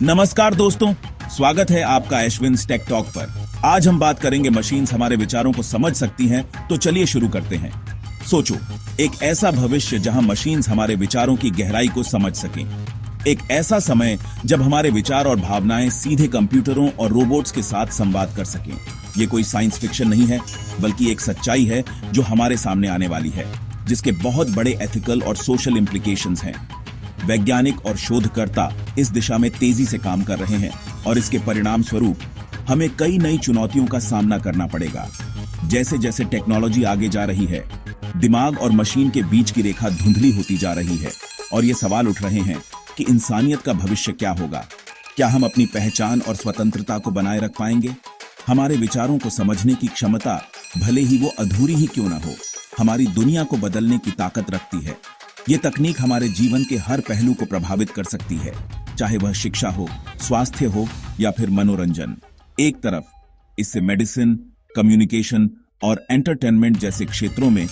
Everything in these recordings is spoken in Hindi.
नमस्कार दोस्तों, स्वागत है आपका एशविन्स टेक टॉक पर। आज हम बात करेंगे मशीन्स हमारे विचारों को समझ सकती हैं, तो चलिए शुरू करते हैं। सोचो, एक ऐसा भविष्य जहां मशीन्स हमारे विचारों की गहराई को समझ सकें। एक ऐसा समय जब हमारे विचार और भावनाएं सीधे कंप्यूटरों और रोबोट्स के साथ संवाद कर सकें। ये कोई साइंस फिक्शन नहीं है, बल्कि एक सच्चाई है जो हमारे सामने आने वाली है, जिसके बहुत बड़े एथिकल और सोशल इम्प्लीकेशंस हैं। वैज्ञानिक और शोधकर्ता इस दिशा में तेजी से काम कर रहे हैं और इसके परिणाम स्वरूप हमें कई नई चुनौतियों का सामना करना पड़ेगा। जैसे जैसे टेक्नोलॉजी आगे जा रही है, दिमाग और मशीन के बीच की रेखा धुंधली होती जा रही है और ये सवाल उठ रहे हैं कि इंसानियत का भविष्य क्या होगा। क्या हम अपनी पहचान और स्वतंत्रता को बनाए रख पाएंगे? हमारे विचारों को समझने की क्षमता, भले ही वो अधूरी ही क्यों न हो, हमारी दुनिया को बदलने की ताकत रखती है। ये तकनीक हमारे जीवन के हर पहलू को प्रभावित कर सकती है, चाहे वह शिक्षा हो, स्वास्थ्य हो या फिर मनोरंजन। एक तरफ इससे मेडिसिन, कम्युनिकेशन और एंटरटेनमेंट जैसे क्षेत्रों में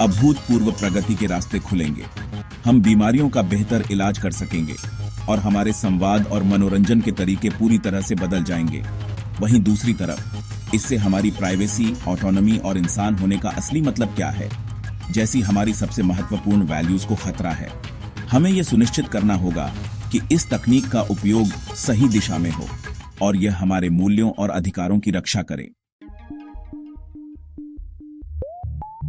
अभूतपूर्व प्रगति के रास्ते खुलेंगे। हम बीमारियों का बेहतर इलाज कर सकेंगे और हमारे संवाद और मनोरंजन के तरीके पूरी तरह से बदल जाएंगे। वहीं दूसरी तरफ इससे हमारी प्राइवेसी, ऑटोनॉमी और इंसान होने का असली मतलब क्या है, जैसी हमारी सबसे महत्वपूर्ण वैल्यूज को खतरा है। हमें यह सुनिश्चित करना होगा कि इस तकनीक का उपयोग सही दिशा में हो और यह हमारे मूल्यों और अधिकारों की रक्षा करे।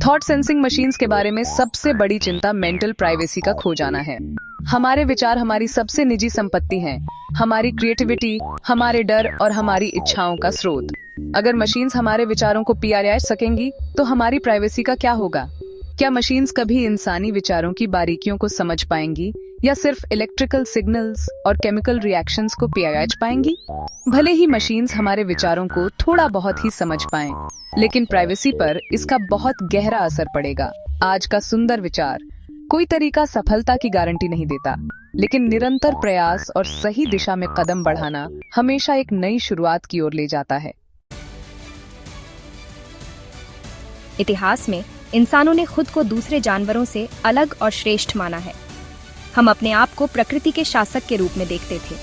थॉट सेंसिंग मशीन्स के बारे में सबसे बड़ी चिंता मेंटल प्राइवेसी का खो जाना है। हमारे विचार हमारी सबसे निजी संपत्ति हैं, हमारी क्रिएटिविटी, हमारे डर और हमारी इच्छाओं का स्रोत। अगर मशीन्स हमारे विचारों को पीआर सकेंगी, तो हमारी प्राइवेसी का क्या होगा? क्या मशीन्स कभी इंसानी विचारों की बारीकियों को समझ पाएंगी या सिर्फ इलेक्ट्रिकल सिग्नल्स और केमिकल रिएक्शंस को पीआर पाएंगी? भले ही मशीन्स हमारे विचारों को थोड़ा बहुत ही समझ पाएं, लेकिन प्राइवेसी पर इसका बहुत गहरा असर पड़ेगा। आज का सुंदर विचार, कोई तरीका सफलता की गारंटी नहीं देता, लेकिन निरंतर प्रयास और सही दिशा में कदम बढ़ाना हमेशा एक नई शुरुआत की ओर ले जाता है। इतिहास में इंसानों ने खुद को दूसरे जानवरों से अलग और श्रेष्ठ माना है। हम अपने आप को प्रकृति के शासक के रूप में देखते थे,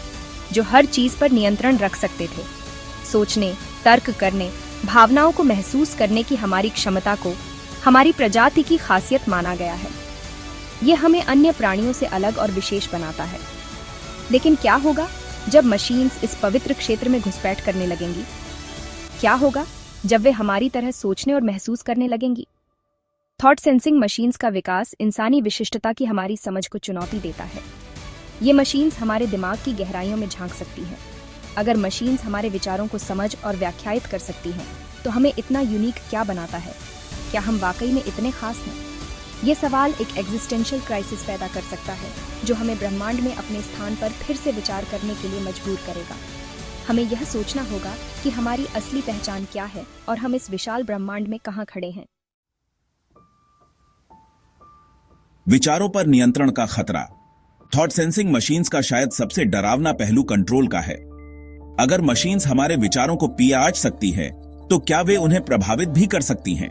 जो हर चीज पर नियंत्रण रख सकते थे। सोचने, तर्क करने, भावनाओं को महसूस करने की हमारी क्षमता को हमारी प्रजाति की खासियत माना गया है। यह हमें अन्य प्राणियों से अलग और विशेष बनाता है। लेकिन क्या होगा जब मशीन्स इस पवित्र क्षेत्र में घुसपैठ करने लगेंगी? क्या होगा जब वे हमारी तरह सोचने और महसूस करने लगेंगी? थॉट सेंसिंग मशीन्स का विकास इंसानी विशिष्टता की हमारी समझ को चुनौती देता है। ये मशीन्स हमारे दिमाग की गहराइयों में झांक सकती हैं। अगर मशीन्स हमारे विचारों को समझ और व्याख्यायित कर सकती हैं, तो हमें इतना यूनिक क्या बनाता है? क्या हम वाकई में इतने खास हैं? ये सवाल एक एग्जिस्टेंशियल क्राइसिस पैदा कर सकता है, जो हमें ब्रह्मांड में अपने स्थान पर फिर से विचार करने के लिए मजबूर करेगा। हमें यह सोचना होगा कि हमारी असली पहचान क्या है और हम इस विशाल ब्रह्मांड में कहाँ खड़े हैं। विचारों पर नियंत्रण का खतरा। थॉट सेंसिंग मशीन्स का शायद सबसे डरावना पहलू कंट्रोल का है। अगर मशीन्स हमारे विचारों को पीआर सकती है, तो क्या वे उन्हें प्रभावित भी कर सकती हैं?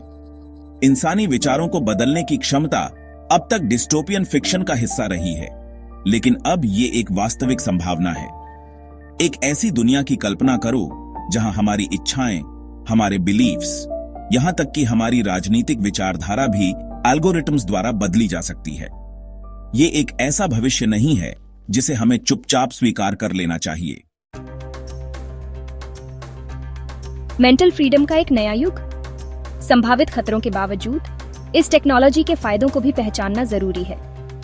इंसानी विचारों को बदलने की क्षमता अब तक डिस्टोपियन फिक्शन का हिस्सा रही है, लेकिन अब ये एक वास्तविक संभावना है। एक ऐसी दुनिया की कल्पना करो जहां हमारी इच्छाएं, हमारे बिलीफ्स, यहां तक कि हमारी राजनीतिक विचारधारा भी एल्गोरिथम्स द्वारा बदली जा सकती है। ये एक ऐसा भविष्य नहीं है जिसे हमें चुपचाप स्वीकार कर लेना चाहिए। मेंटल फ्रीडम का एक नया युग। संभावित खतरों के बावजूद इस टेक्नोलॉजी के फायदों को भी पहचानना जरूरी है।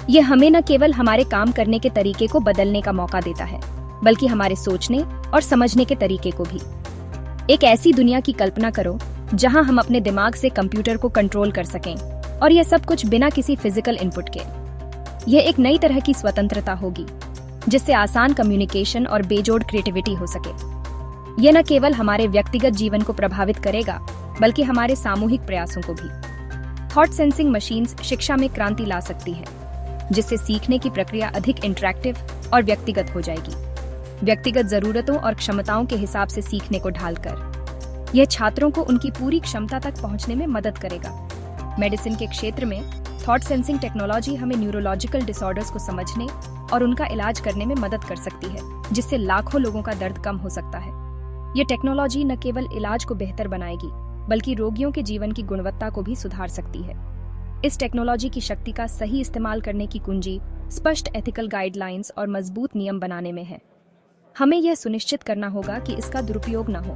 यह हमें न केवल हमारे काम करने के तरीके को बदलने का मौका देता है, बल्कि हमारे सोचने और समझने के तरीके को भी। एक ऐसी दुनिया की कल्पना करो जहां हम अपने दिमाग से कंप्यूटर को कंट्रोल कर सकें, और यह सब कुछ बिना किसी फिजिकल इनपुट के। यह एक नई तरह की स्वतंत्रता होगी, जिससे आसान कम्युनिकेशन और बेजोड़ क्रिएटिविटी हो सके। यह न केवल हमारे व्यक्तिगत जीवन को प्रभावित करेगा, बल्कि हमारे सामूहिक प्रयासों को भी। थॉट सेंसिंग मशीन्स शिक्षा में क्रांति ला सकती है, जिससे सीखने की प्रक्रिया अधिक इंटरैक्टिव और व्यक्तिगत हो जाएगी। व्यक्तिगत जरूरतों और क्षमताओं के हिसाब से सीखने को ढालकर यह छात्रों को उनकी पूरी क्षमता तक पहुंचने में मदद करेगा। मेडिसिन के क्षेत्र में थॉट सेंसिंग टेक्नोलॉजी हमें न्यूरोलॉजिकल डिसऑर्डर्स को समझने और उनका इलाज करने में मदद कर सकती है। जिससे लाखों लोगों का दर्द कम हो सकता है। ये टेक्नोलॉजी न केवल इलाज को बेहतर बनाएगी, बल्कि रोगियों के जीवन की गुणवत्ता को भी सुधार सकती है। इस टेक्नोलॉजी की शक्ति का सही इस्तेमाल करने की कुंजी स्पष्ट एथिकल गाइडलाइंस और मजबूत नियम बनाने में है। हमें यह सुनिश्चित करना होगा कि इसका दुरुपयोग न हो।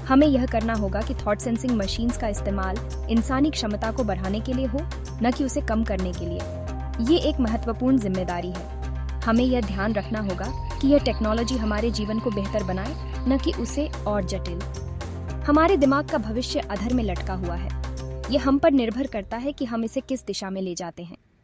हमें यह करना होगा कि थॉट सेंसिंग मशीन्स का इस्तेमाल इंसानी क्षमता को बढ़ाने के लिए हो, न कि उसे कम करने के लिए। ये एक महत्वपूर्ण जिम्मेदारी है। हमें यह ध्यान रखना होगा कि यह टेक्नोलॉजी हमारे जीवन को बेहतर बनाए, न कि उसे और जटिल। हमारे दिमाग का भविष्य अधर में लटका हुआ है। यह हम पर निर्भर करता है कि हम इसे किस दिशा में ले जाते हैं।